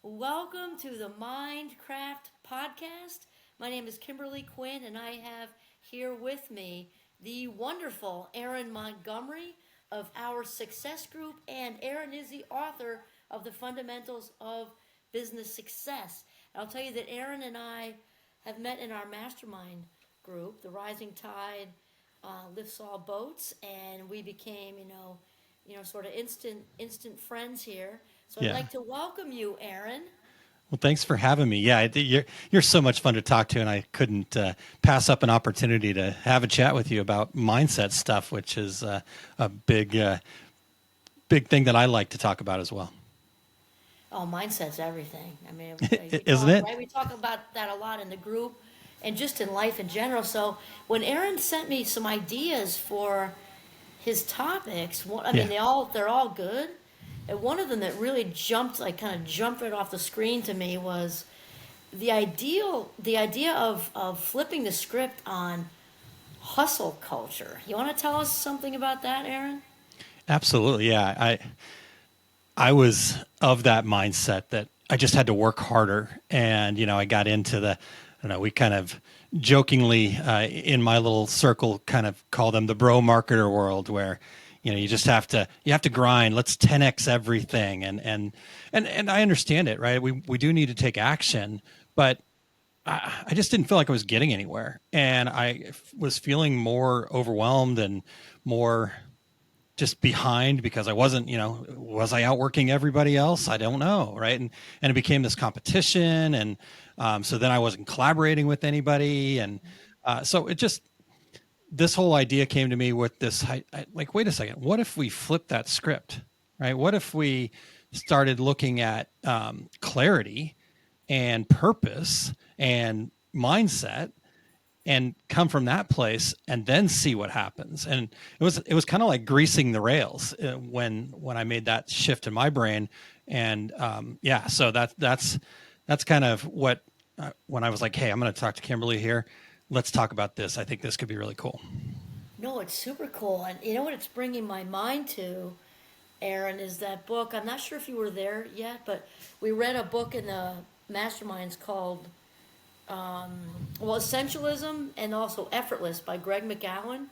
Welcome to the Mindcraft podcast. My name is Kimberly Quinn, and I have here with me the wonderful Erin Montgomery of our Success Group, and Erin is the author of the Fundamentals of Business Success. And I'll tell you that Erin and I have met in our mastermind group, the Rising Tide lifts all boats, and we became, sort of instant friends here. So I'd Yeah. like to welcome you, Aaron. Well, thanks for having me. Yeah, you're so much fun to talk to, and I couldn't pass up an opportunity to have a chat with you about mindset stuff, which is a big thing that I like to talk about as well. Oh, mindset's everything. I mean, Isn't it? right? We talk about that a lot in the group and just in life in general. So when Aaron sent me some ideas for his topics, I mean, Yeah. they're all good. And one of them that really kind of jumped right off the screen to me was the idea of flipping the script on hustle culture. You want to tell us something about that, Aaron? Absolutely. Yeah. I was of that mindset that I just had to work harder, and I got into I don't know. We kind of jokingly in my little circle kind of call them the bro marketer world, where you have to grind. Let's 10x everything, and I understand it, right? We do need to take action, but I just didn't feel like I was getting anywhere, and was feeling more overwhelmed and more just behind because I wasn't, was I outworking everybody else? I don't know, right? And it became this competition, and so then I wasn't collaborating with anybody, and so it just this whole idea came to me with this like, wait a second, what if we flip that script, right? What if we started looking at clarity and purpose and mindset and come from that place and then see what happens. And it was kind of like greasing the rails when I made that shift in my brain. And yeah, so that's kind of what when I was like, hey, I'm going to talk to Kimberly here. Let's talk about this. I think this could be really cool. No, it's super cool. And you know what it's bringing my mind to, Aaron, is that book. I'm not sure if you were there yet, but we read a book in the Masterminds called, Essentialism and also Effortless by Greg McGowan.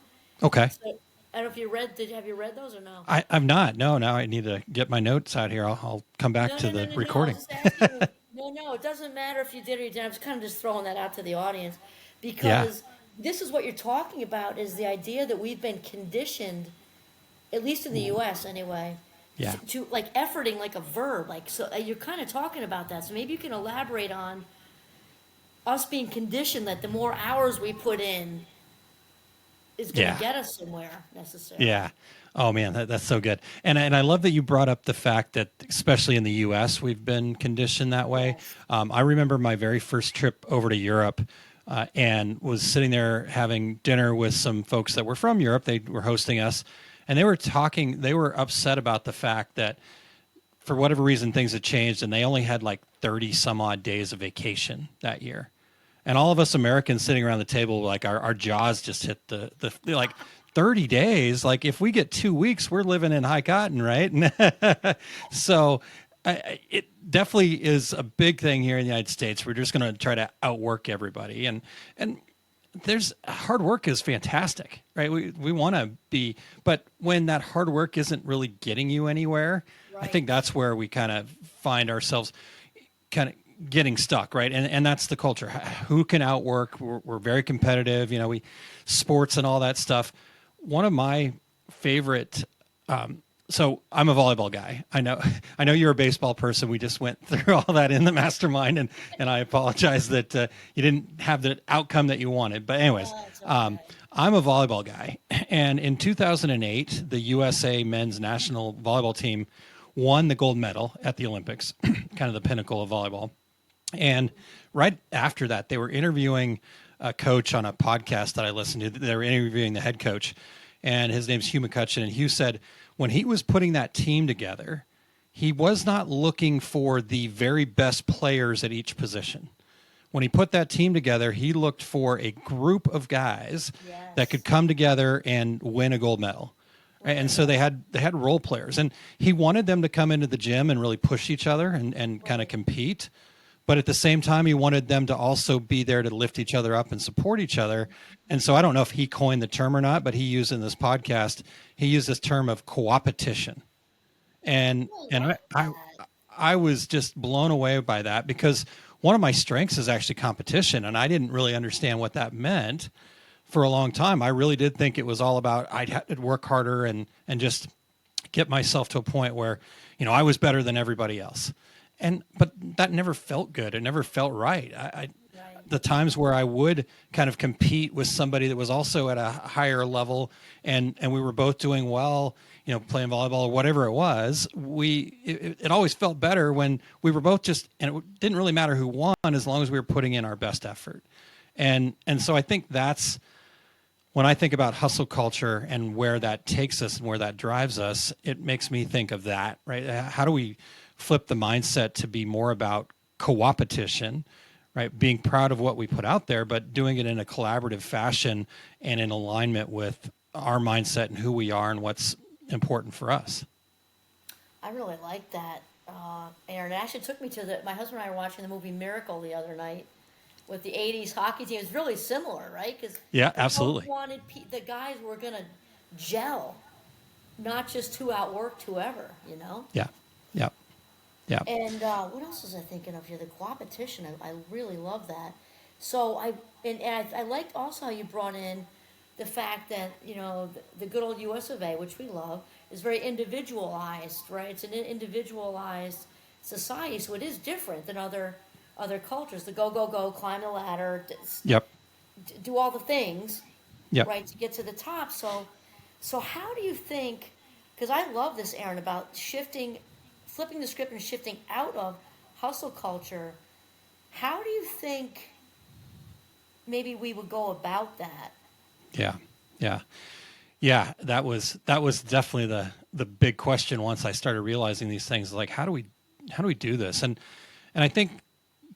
Okay. So I don't know if have you read those or no? I've not. No, now I need to get my notes out here. I'll come back No, to no, no, the no, no. I was recording. just asking you. No, no, it doesn't matter if you did or you didn't. I was kind of just throwing that out to the audience Yeah. because this is what you're talking about is the idea that we've been conditioned, at least in the U.S. anyway, Yeah. to like efforting like a verb. Like so, you're kind of talking about that. So maybe you can elaborate on us being conditioned that the more hours we put in is going to Yeah. get us somewhere necessarily. Yeah. Oh man, that's so good. And I love that you brought up the fact that especially in the U.S. we've been conditioned that way. Yes. I remember my very first trip over to Europe, and was sitting there having dinner with some folks that were from Europe. They were hosting us, and they were talking. They were upset about the fact that for whatever reason things had changed, and they only had like 30 some odd days of vacation that year. And all of us Americans sitting around the table, like our jaws just hit the like 30 days. Like if we get 2 weeks, we're living in high cotton, right? So it definitely is a big thing here in the United States. We're just going to try to outwork everybody, and there's hard work is fantastic, right? We want to be, but when that hard work isn't really getting you anywhere, I Right. think that's where we kind of find ourselves kind of getting stuck, right? And that's the culture. Who can outwork? We're very competitive, we sports and all that stuff. One of my favorite. So I'm a volleyball guy. I know. I know you're a baseball person. We just went through all that in the mastermind, and I apologize that you didn't have the outcome that you wanted. But anyways, It's okay. I'm a volleyball guy, and in 2008, the USA men's national volleyball team won the gold medal at the Olympics, kind of the pinnacle of volleyball. And right after that, they were interviewing a coach on a podcast that I listened to. They were interviewing the head coach, and his name's Hugh McCutcheon. And Hugh said when he was putting that team together, he was not looking for the very best players at each position. When he put that team together, he looked for a group of guys that Yes. could come together and win a gold medal. right? And Right. so they had role players, and he wanted them to come into the gym and really push each other and kind of Right. compete. But at the same time, he wanted them to also be there to lift each other up and support each other. And so I don't know if he coined the term or not, but he used in this podcast, he used this term of co-opetition. And I and like I that. I was just blown away by that because one of my strengths is actually competition, and I didn't really understand what that meant for a long time. I really did think it was all about I'd have to work harder and just get myself to a point where, I was better than everybody else. But that never felt good. It never felt right. Right. The times where I would kind of compete with somebody that was also at a higher level and we were both doing well, playing volleyball or whatever it was, it always felt better when we were both and it didn't really matter who won as long as we were putting in our best effort. And so I think that's when I think about hustle culture and where that takes us and where that drives us, it makes me think of that, right? How do we flip the mindset to be more about co-opetition, right? Being proud of what we put out there, but doing it in a collaborative fashion and in alignment with our mindset and who we are and what's important for us. I really like that, Aaron. It actually took me to my husband and I were watching the movie Miracle the other night with the 80s hockey team. It's really similar, right? Because Yeah, they both absolutely. wanted, the guys were going to gel, not just who outworked whoever, you know? Yeah. Yeah. Yeah. And what else was I thinking of here? The competition. I really love that. So I liked also how you brought in the fact that the good old U.S. of A., which we love, is very individualized, right? It's an individualized society, so it is different than other cultures. The go go go, climb the ladder, Yep. do all the things, Yep. right, to get to the top. So how do you think? Because I love this, Aaron, about flipping the script and shifting out of hustle culture. How do you think maybe we would go about that? Yeah. Yeah. Yeah, that was definitely the big question once I started realizing these things. Like, how do we do this? And I think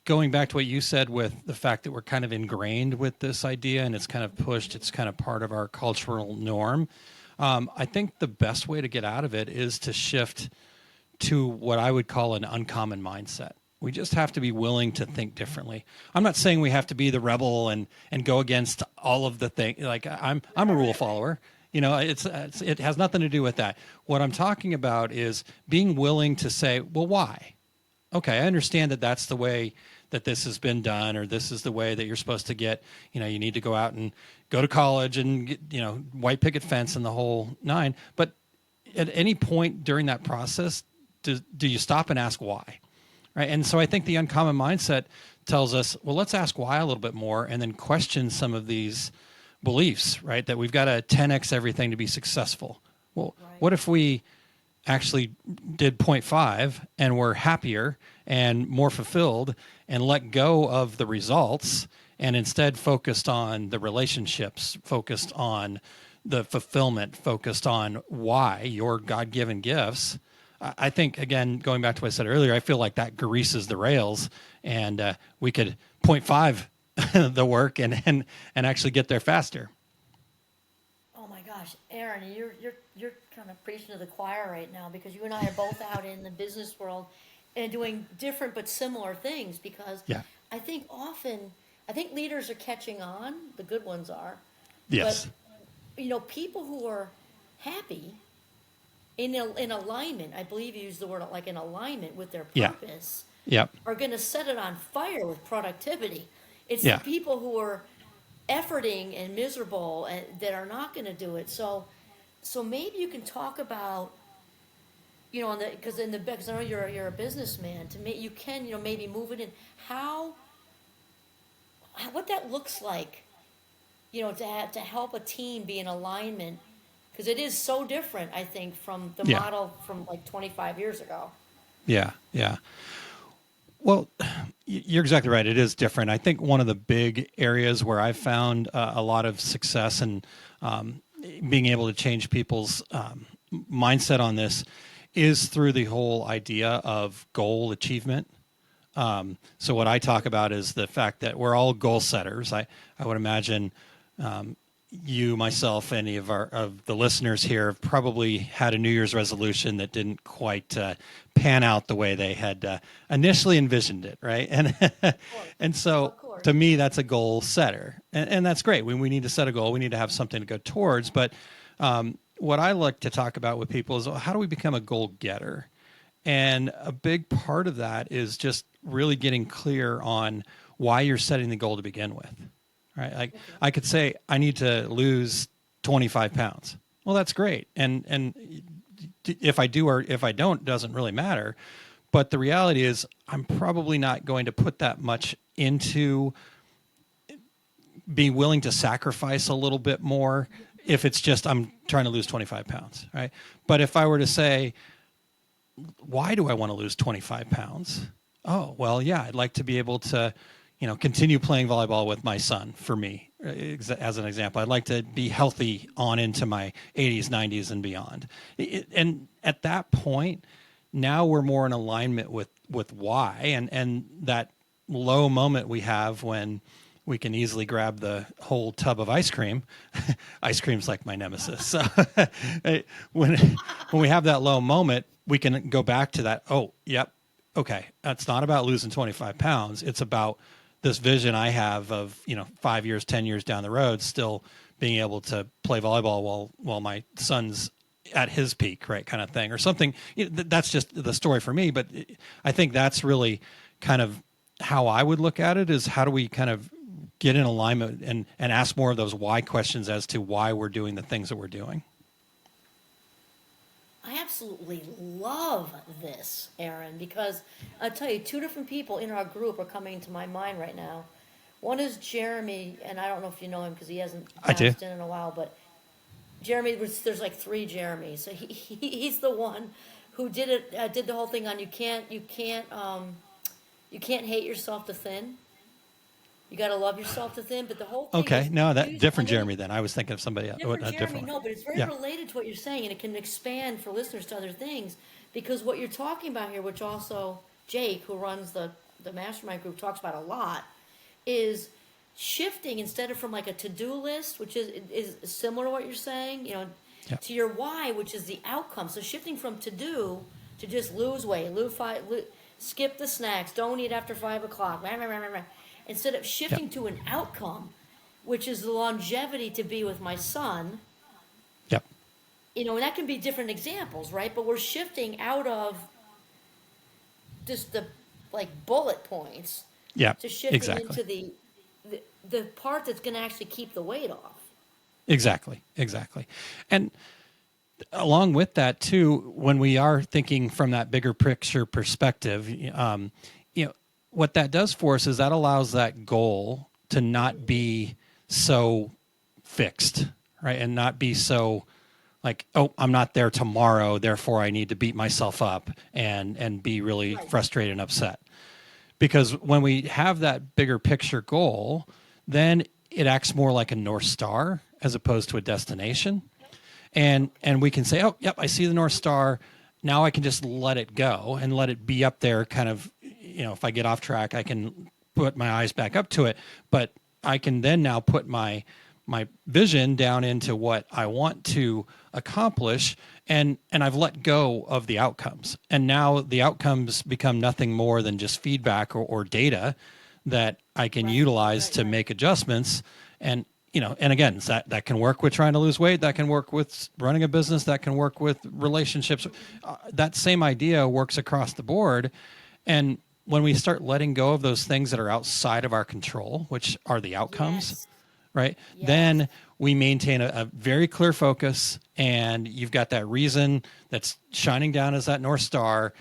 going back to what you said with the fact that we're kind of ingrained with this idea and it's kind of pushed, it's kind of part of our cultural norm. I think the best way to get out of it is to shift to what I would call an uncommon mindset. We just have to be willing to think differently. I'm not saying we have to be the rebel and go against all of the things. Like I'm a rule follower. It has nothing to do with that. What I'm talking about is being willing to say, well, why? Okay, I understand that that's the way that this has been done, or this is the way that you're supposed to get, you need to go out and go to college and get, white picket fence and the whole nine. But at any point during that process, do you stop and ask why? Right. And so I think the uncommon mindset tells us, well, let's ask why a little bit more and then question some of these beliefs, right? That we've got to 10x everything to be successful. Well, Right. what if we actually did point 0.5 and were happier and more fulfilled and let go of the results and instead focused on the relationships, focused on the fulfillment, focused on why your God-given gifts? I think, again, going back to what I said earlier, I feel like that greases the rails and we could point 0.5 the work and actually get there faster. Oh my gosh, Aaron, you're kind of preaching to the choir right now because you and I are both out in the business world and doing different but similar things because Yeah. I think leaders are catching on, the good ones are, but Yes. people who are happy in alignment, I believe you used the word like in alignment with their Yeah. purpose, Yep. are going to set it on fire with productivity. It's the Yeah. people who are efforting and miserable and that are not going to do it. So maybe you can talk about, on the because I know you're a businessman. You can maybe move it in what that looks like, to help a team be in alignment because it is so different. I think from the Yeah. model from like 25 years ago. Yeah. Yeah. Well, you're exactly right. It is different. I think one of the big areas where I've found a lot of success and being able to change people's mindset on this is through the whole idea of goal achievement. So what I talk about is the fact that we're all goal setters. I would imagine, you, myself, any of the listeners here have probably had a New Year's resolution that didn't quite pan out the way they had initially envisioned it, right? And and so Of course. to me, that's a goal setter, and that's great. When we need to set a goal, we need to have something to go towards. But what I like to talk about with people is, how do we become a goal getter? And a big part of that is just really getting clear on why you're setting the goal to begin with. Right? Like, I could say I need to lose 25 pounds. Well, that's great. And if I do or if I don't, doesn't really matter. But the reality is, I'm probably not going to put that much into being willing to sacrifice a little bit more if it's just I'm trying to lose 25 pounds, right? But if I were to say, why do I want to lose 25 pounds? Oh, well, yeah, I'd like to be able to, continue playing volleyball with my son, for me, as an example. I'd like to be healthy on into my 80s, 90s, and beyond. And at that point, now we're more in alignment with why, and that low moment we have when we can easily grab the whole tub of ice cream. Ice cream's like my nemesis. So when we have that low moment, we can go back to that. Oh, yep. Okay. It's not about losing 25 pounds. It's about this vision I have of, 5 years, 10 years down the road, still being able to play volleyball while my son's at his peak, right? Kind of thing, or something. That's just the story for me. But I think that's really kind of how I would look at it, is how do we kind of get in alignment and ask more of those why questions as to why we're doing the things that we're doing. I absolutely love this, Aaron, because I'll tell you, two different people in our group are coming to my mind right now. One is Jeremy, and I don't know if you know him because he hasn't I do. passed in a while, but Jeremy, there's like three Jeremys. So he's the one who did the whole thing on you can't hate yourself to thin. You got to love yourself to thin, but the whole thing Okay, is no, that use- different I know Jeremy then. I was thinking of somebody else. different A Jeremy, different no, one. but it's very Yeah. related to what you're saying, and it can expand for listeners to other things. Because what you're talking about here, which also Jake, who runs the mastermind group, talks about a lot, is shifting instead of from like a to-do list, which is similar to what you're saying, Yeah. to your why, which is the outcome. So shifting from to-do to just lose weight, skip the snacks, don't eat after 5 o'clock, instead of shifting to an outcome, which is the longevity to be with my son. Yep. And that can be different examples, right? But we're shifting out of just the bullet points Yeah. to shifting Exactly. into the part that's going to actually keep the weight off. Exactly. And along with that too, when we are thinking from that bigger picture perspective, what that does for us is that allows that goal to not be so fixed, right? And not be so like, oh, I'm not there tomorrow, therefore I need to beat myself up and be really Right. frustrated and upset. Because when we have that bigger picture goal, then it acts more like a North Star as opposed to a destination. And we can say, oh, yep, I see the North Star. Now I can just let it go and let it be up there. Kind of, if I get off track, I can put my eyes back up to it. But I can then now put my vision down into what I want to accomplish, and I've let go of the outcomes. And now the outcomes become nothing more than just feedback or data that I can utilize to make adjustments. And and again, that can work with trying to lose weight. That can work with running a business. That can work with relationships. That same idea works across the board. And when we start letting go of those things that are outside of our control, which are the outcomes, Yes. right? Yes. Then we maintain a very clear focus, and you've got that reason that's shining down as that North Star.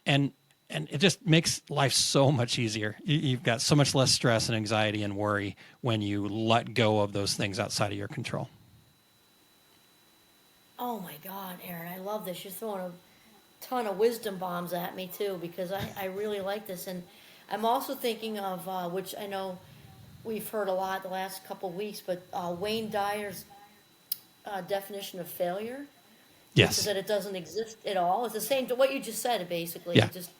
And it just makes life so much easier. You've got so much less stress and anxiety and worry when you let go of those things outside of your control. Oh my God, Aaron, I love this. You're throwing a ton of wisdom bombs at me too, because I really like this. And I'm also thinking of, which I know we've heard a lot the last couple of weeks, but Wayne Dyer's definition of failure, which is Yes. that it doesn't exist at all. It's the same to what you just said, basically. Yeah. Just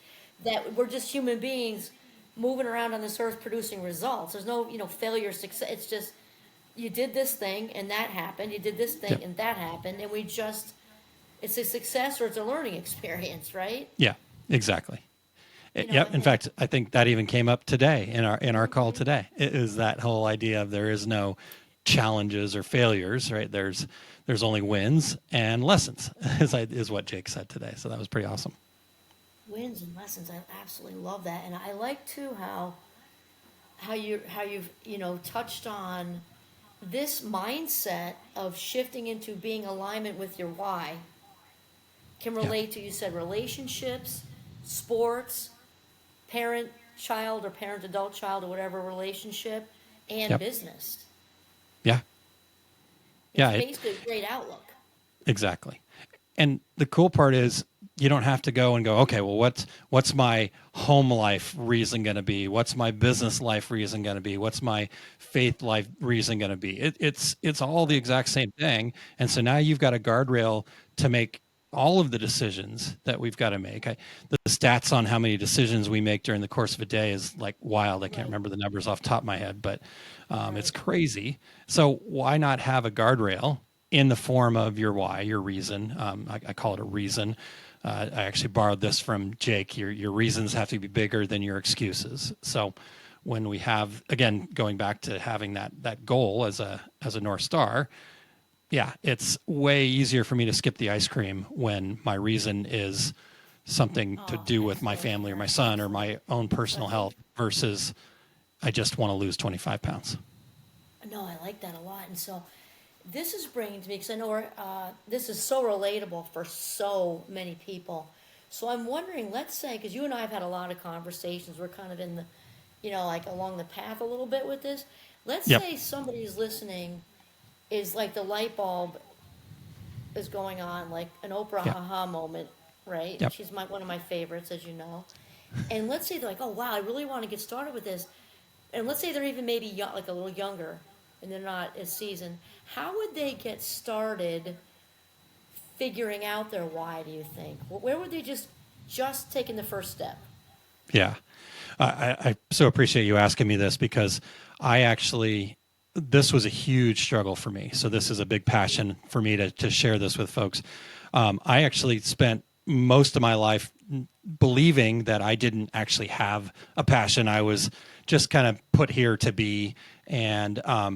that we're just human beings moving around on this earth producing results. There's no, failure, success. It's just you did this thing and that happened, you did this thing Yep. and that happened, and it's a success or it's a learning experience, right? Yeah, exactly. You know, Yep. In fact, I think that even came up today in our call today. It is that whole idea of there is no challenges or failures, right? There's only wins and lessons, is what Jake said today. So that was pretty awesome. wins and lessons. I absolutely love that, and I like too how you've touched on this mindset of shifting into being alignment with your why can Yeah. relate to, you said, relationships, sports, parent child or parent adult child or whatever relationship, and Yep. business. Yeah. It's Yeah. basically a great outlook. Exactly. And the cool part is you don't have to go and go, okay, well, what's my home life reason going to be? What's my business life reason going to be? What's my faith life reason going to be? It's all the exact same thing. And so now you've got a guardrail to make all of the decisions that we've got to make. The stats on how many decisions we make during the course of a day is like wild. I can't Right. remember the numbers off the top of my head, but it's Right. crazy. So why not have a guardrail in the form of your why, your reason? I call it a reason. I actually borrowed this from Jake. Your reasons have to be bigger than your excuses. So when we have, again, going back to having that goal as a North Star, yeah, it's way easier for me to skip the ice cream when my reason is something to Oh, do with my family or my son or my own personal right. health versus I just want to lose 25 pounds. No, I like that a lot. And so this is bringing to me, because I know this is so relatable for so many people. So I'm wondering, let's say, because you and I have had a lot of conversations, we're kind of in the, like along the path a little bit with this. Let's Yep. say somebody who's listening is like the light bulb is going on, like an Oprah Yep. aha moment, right? Yep. She's one of my favorites, as you know. And let's say they're like, oh wow, I really want to get started with this. And let's say they're even maybe like a little younger and they're not as seasoned. How would they get started figuring out their why, do you think? Where would they just taking the first step? Yeah. I so appreciate you asking me this because this was a huge struggle for me. So this is a big passion for me to share this with folks. I actually spent most of my life believing that I didn't actually have a passion. I was just kind of put here to be. And I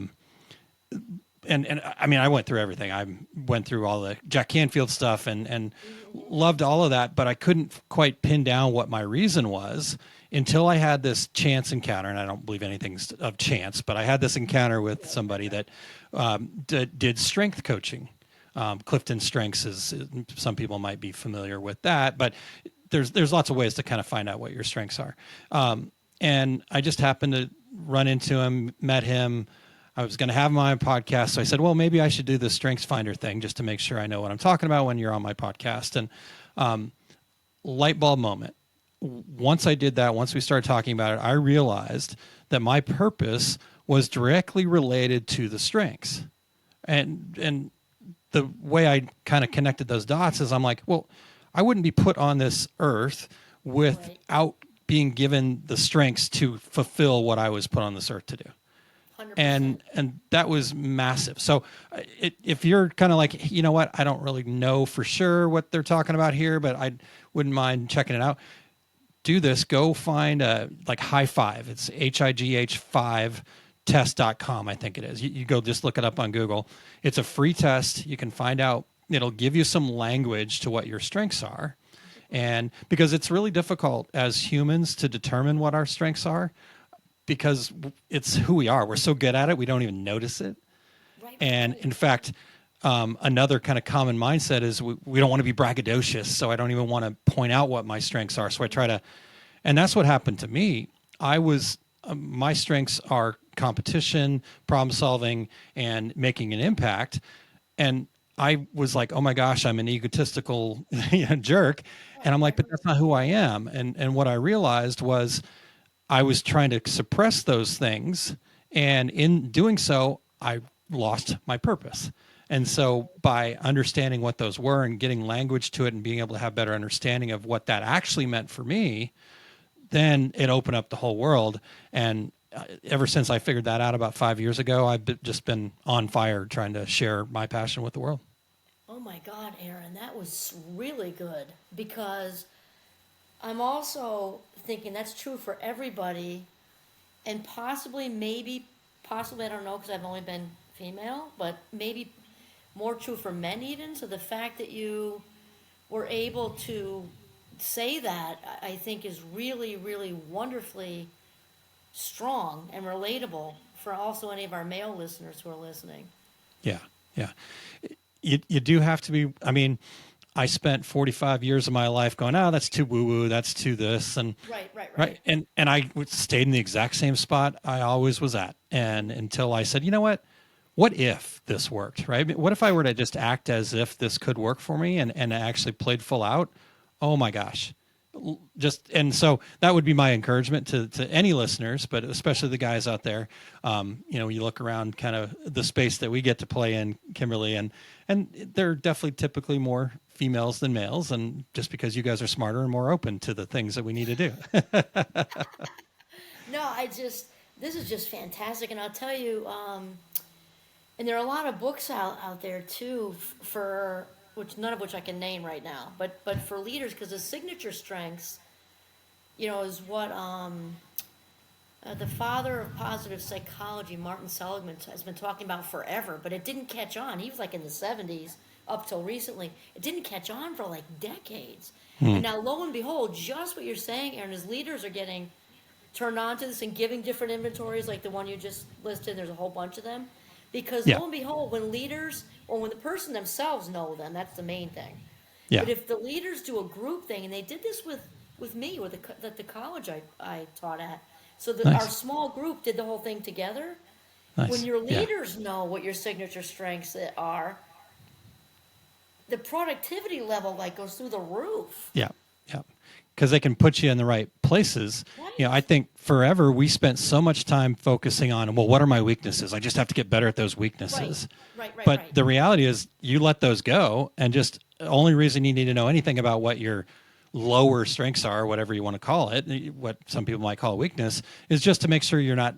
mean, I went through everything. I went through all the Jack Canfield stuff and loved all of that, but I couldn't quite pin down what my reason was until I had this chance encounter. And I don't believe anything's of chance, but I had this encounter with somebody that did strength coaching. Clifton Strengths some people might be familiar with that, but there's lots of ways to kind of find out what your strengths are. And I just happened to run into him, met him. I was going to have him on my podcast. So I said, well, maybe I should do the Strengths Finder thing just to make sure I know what I'm talking about when you're on my podcast. And light bulb moment. Once I did that, once we started talking about it, I realized that my purpose was directly related to the strengths. And the way I kind of connected those dots is I'm like, well, I wouldn't be put on this earth Right. without being given the strengths to fulfill what I was put on this earth to do. 100%. And that was massive. So if you're kind of like, you know what, I don't really know for sure what they're talking about here, but I wouldn't mind checking it out. Do this. Go find like High Five. It's HIGH5 test.com. I think it is. You go just look it up on Google. It's a free test. You can find out. It'll give you some language to what your strengths are. And because it's really difficult as humans to determine what our strengths are, because it's who we are. We're so good at it, we don't even notice it. Right, And right. in fact, another kind of common mindset is we don't want to be braggadocious. So I don't even want to point out what my strengths are. So I try to, and that's what happened to me. My strengths are competition, problem solving, and making an impact. And I was like, oh my gosh, I'm an egotistical jerk. And I'm like, but that's not who I am. And what I realized was I was trying to suppress those things. And in doing so, I lost my purpose. And so by understanding what those were and getting language to it and being able to have better understanding of what that actually meant for me, then it opened up the whole world. And ever since I figured that out about 5 years ago, just been on fire trying to share my passion with the world. Oh my God, Aaron, that was really good because I'm also thinking that's true for everybody and possibly, I don't know because I've only been female, but maybe more true for men even. So the fact that you were able to say that, I think is really, really wonderfully strong and relatable for also any of our male listeners who are listening. Yeah, yeah. You do have to be. I mean, I spent 45 years of my life going, oh, that's too woo woo, that's too this, and Right. and I stayed in the exact same spot I always was at, and until I said, you know what if this worked, right? What if I were to just act as if this could work for me and actually played full out? Oh my gosh. Just and so that would be my encouragement to any listeners, but especially the guys out there. You look around kind of the space that we get to play in, Kimberly, and there are definitely typically more females than males, and just because you guys are smarter and more open to the things that we need to do. No, this is just fantastic. And I'll tell you, and there are a lot of books out there too for which none of which I can name right now, but for leaders because the signature strengths, is what the father of positive psychology, Martin Seligman, has been talking about forever, but it didn't catch on. He was like in the 70s up till recently. It didn't catch on for like decades. And now, lo and behold, just what you're saying, Aaron, is leaders are getting turned on to this and giving different inventories like the one you just listed. There's a whole bunch of them. Because Yeah. lo and behold, when leaders, or when the person themselves know them, that's the main thing. Yeah. But if the leaders do a group thing, and they did this with me, at the college I taught at, so that Nice. our small group did the whole thing together. Nice. When your Yeah. leaders know what your signature strengths are, the productivity level like goes through the roof. Yeah, yeah, because they can put you in the right places. Right. I think forever we spent so much time focusing on, well, what are my weaknesses? I just have to get better at those weaknesses. Right. But the reality is, you let those go, and just the only reason you need to know anything about what your lower strengths are, whatever you want to call it, what some people might call weakness, is just to make sure you're not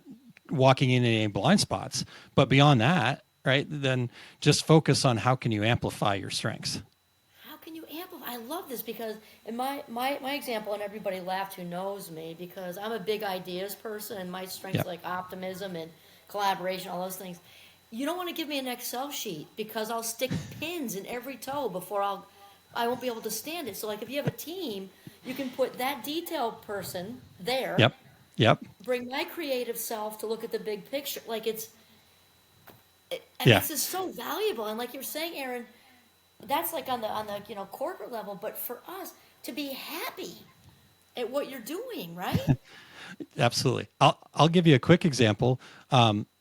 walking in any blind spots. But beyond that, right, then just focus on how can you amplify your strengths. How can you amplify? I love this because in my example, and everybody laughed who knows me because I'm a big ideas person and my strengths Yep. like optimism and collaboration, all those things. You don't want to give me an Excel sheet because I'll stick pins in every toe before I won't be able to stand it. So like if you have a team, you can put that detail person there. Yep. Bring my creative self to look at the big picture. Like and Yeah. this is so valuable. And like you're saying, Aaron, that's like on the corporate level, but for us to be happy at what you're doing, right? Absolutely. I'll give you a quick example.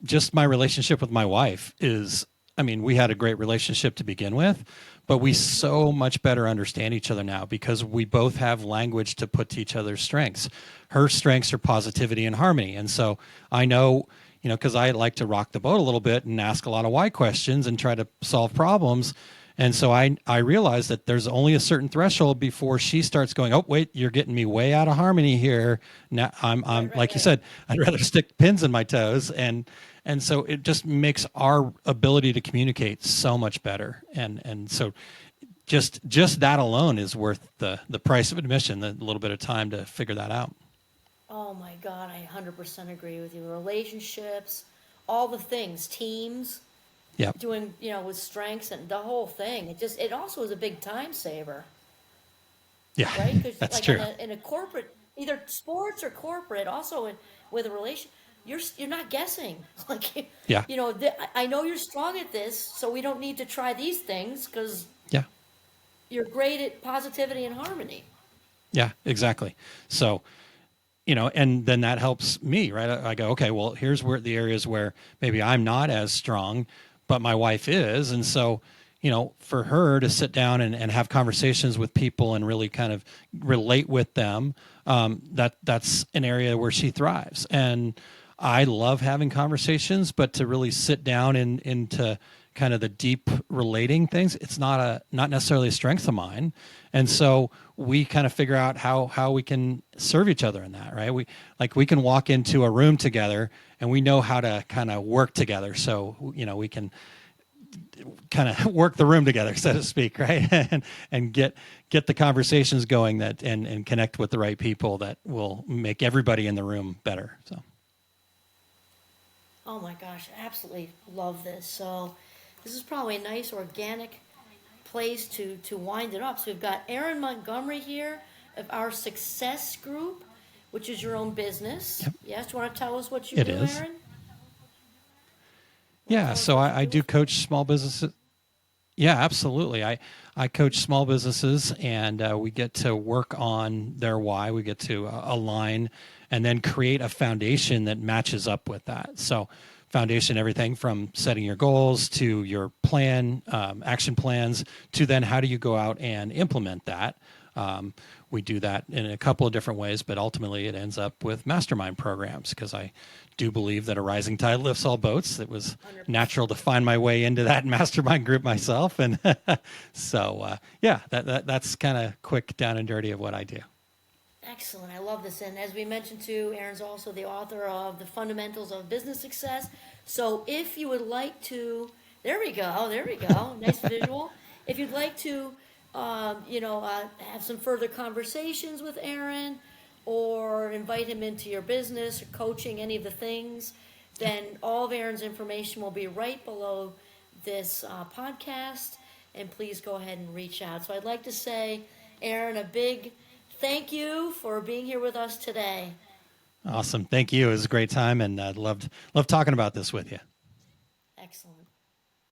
Just my relationship with my wife is, I mean, we had a great relationship to begin with, but we so much better understand each other now because we both have language to put to each other's strengths. Her strengths are positivity and harmony. And so I know, because I like to rock the boat a little bit and ask a lot of why questions and try to solve problems. And so I realized that there's only a certain threshold before she starts going, oh, wait, you're getting me way out of harmony here. Now I'm like you said, I'd rather stick pins in my toes. And so it just makes our ability to communicate so much better. And so just that alone is worth the price of admission, the little bit of time to figure that out. Oh my God, I 100% agree with you. Relationships, all the things, teams, Yep. doing, with strengths and the whole thing. It also is a big time saver, Yeah, right? Because that's like true. in a corporate, either sports or corporate, also with a relation, you're not guessing. Like, Yeah. I know you're strong at this, so we don't need to try these things because Yeah. you're great at positivity and harmony. Yeah, exactly. So, and then that helps me, right? I go, okay, well, here's where the areas where maybe I'm not as strong, but my wife is. And so, for her to sit down and have conversations with people and really kind of relate with them, that's an area where she thrives. And I love having conversations, but to really sit down and to kind of the deep relating things, it's not necessarily a strength of mine. And so we kind of figure out how we can serve each other in that, right? We can walk into a room together and we know how to kind of work together. So, we can kind of work the room together, so to speak, right? and get the conversations going and connect with the right people that will make everybody in the room better. So. Oh my gosh, absolutely love this. So this is probably a nice organic place to wind it up. So we've got Aaron Montgomery here of our Success Group, which is your own business. Yep. Yes, do you want to tell us what you It do, is. Aaron? Yeah, so I do coach small businesses. Yeah, absolutely. I coach small businesses, and we get to work on their why. We get to align and then create a foundation that matches up with that. So, foundation, everything from setting your goals to your plan, action plans, to then how do you go out and implement that. We do that in a couple of different ways, but ultimately it ends up with mastermind programs because I do believe that a rising tide lifts all boats. It was 100%. natural to find my way into that mastermind group myself. And so, that's kind of quick down and dirty of what I do. Excellent. I love this. And as we mentioned too, Aaron's also the author of The Fundamentals of Business Success. So if you would like to, there we go. Nice visual. If you'd like to, have some further conversations with Aaron or invite him into your business or coaching, any of the things, then all of Aaron's information will be right below this podcast. And please go ahead and reach out. So I'd like to say, Aaron, a big thank you for being here with us today. Awesome. Thank you. It was a great time, and I loved talking about this with you. Excellent.